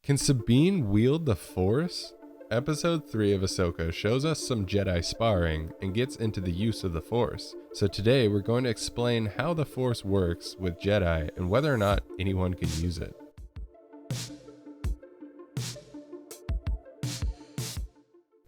Can Sabine wield the Force? Episode 3 of Ahsoka shows us some Jedi sparring and gets into the use of the Force. So today we're going to explain how the Force works with Jedi and whether or not anyone can use it.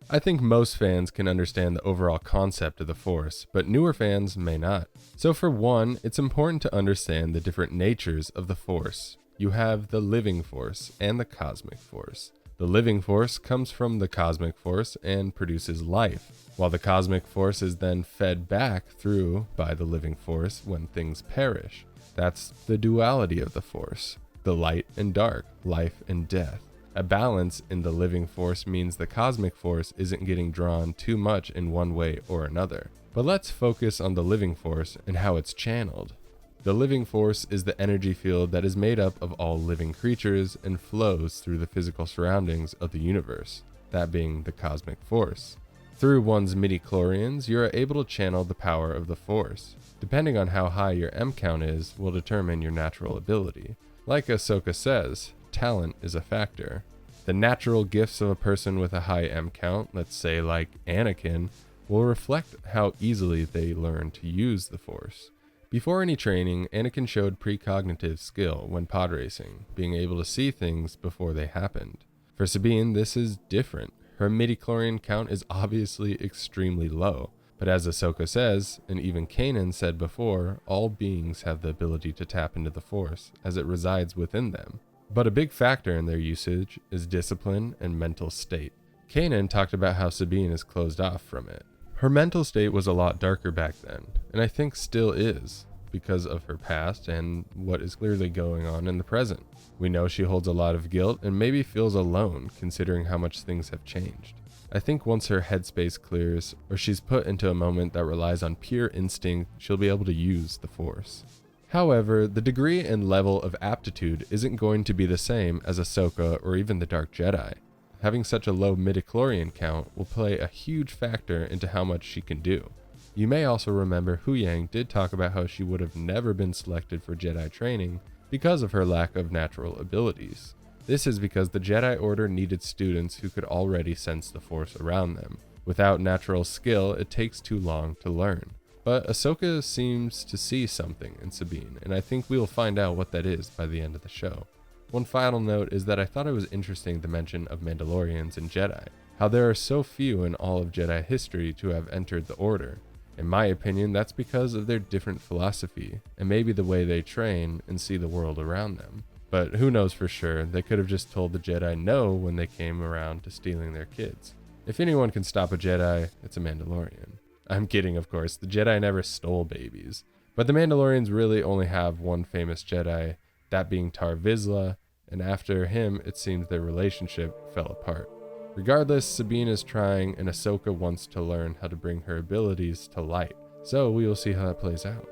I think most fans can understand the overall concept of the Force, but newer fans may not. So for one, it's important to understand the different natures of the Force. You have the living Force and the cosmic Force. The living Force comes from the cosmic Force and produces life, while the cosmic Force is then fed back through by the living Force when things perish. That's the duality of the Force, the light and dark, life and death. A balance in the living Force means the cosmic Force isn't getting drawn too much in one way or another. But let's focus on the living Force and how it's channeled. The living Force is the energy field that is made up of all living creatures and flows through the physical surroundings of the universe, that being the cosmic Force. Through one's midi-chlorians, you are able to channel the power of the Force. Depending on how high your M count is, will determine your natural ability. Like Ahsoka says, talent is a factor. The natural gifts of a person with a high M count, let's say like Anakin, will reflect how easily they learn to use the Force. Before any training, Anakin showed precognitive skill when pod racing, being able to see things before they happened. For Sabine, this is different. Her midi-chlorian count is obviously extremely low, but as Ahsoka says, and even Kanan said before, all beings have the ability to tap into the Force, as it resides within them. But a big factor in their usage is discipline and mental state. Kanan talked about how Sabine is closed off from it. Her mental state was a lot darker back then, and I think still is, because of her past and what is clearly going on in the present. We know she holds a lot of guilt and maybe feels alone considering how much things have changed. I think once her headspace clears, or she's put into a moment that relies on pure instinct, she'll be able to use the Force. However, the degree and level of aptitude isn't going to be the same as Ahsoka or even the Dark Jedi. Having such a low midi-chlorian count will play a huge factor into how much she can do. You may also remember Huyang did talk about how she would have never been selected for Jedi training because of her lack of natural abilities. This is because the Jedi Order needed students who could already sense the Force around them. Without natural skill, it takes too long to learn. But Ahsoka seems to see something in Sabine, and I think we will find out what that is by the end of the show. One final note is that I thought it was interesting the mention of Mandalorians and Jedi, how there are so few in all of Jedi history to have entered the Order. In my opinion, that's because of their different philosophy, and maybe the way they train and see the world around them. But who knows for sure, they could have just told the Jedi no when they came around to stealing their kids. If anyone can stop a Jedi, it's a Mandalorian. I'm kidding, of course, the Jedi never stole babies. But the Mandalorians really only have one famous Jedi, that being Tar Vizsla, and after him, it seems their relationship fell apart. Regardless, Sabine is trying, and Ahsoka wants to learn how to bring her abilities to light. So we will see how that plays out.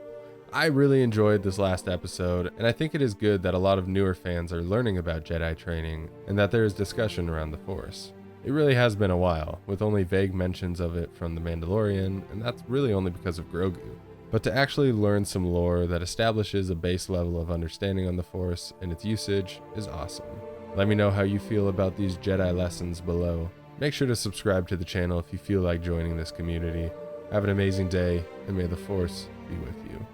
I really enjoyed this last episode, and I think it is good that a lot of newer fans are learning about Jedi training, and that there is discussion around the Force. It really has been a while, with only vague mentions of it from The Mandalorian, and that's really only because of Grogu. But to actually learn some lore that establishes a base level of understanding on the Force and its usage is awesome. Let me know how you feel about these Jedi lessons below. Make sure to subscribe to the channel if you feel like joining this community. Have an amazing day, and may the Force be with you.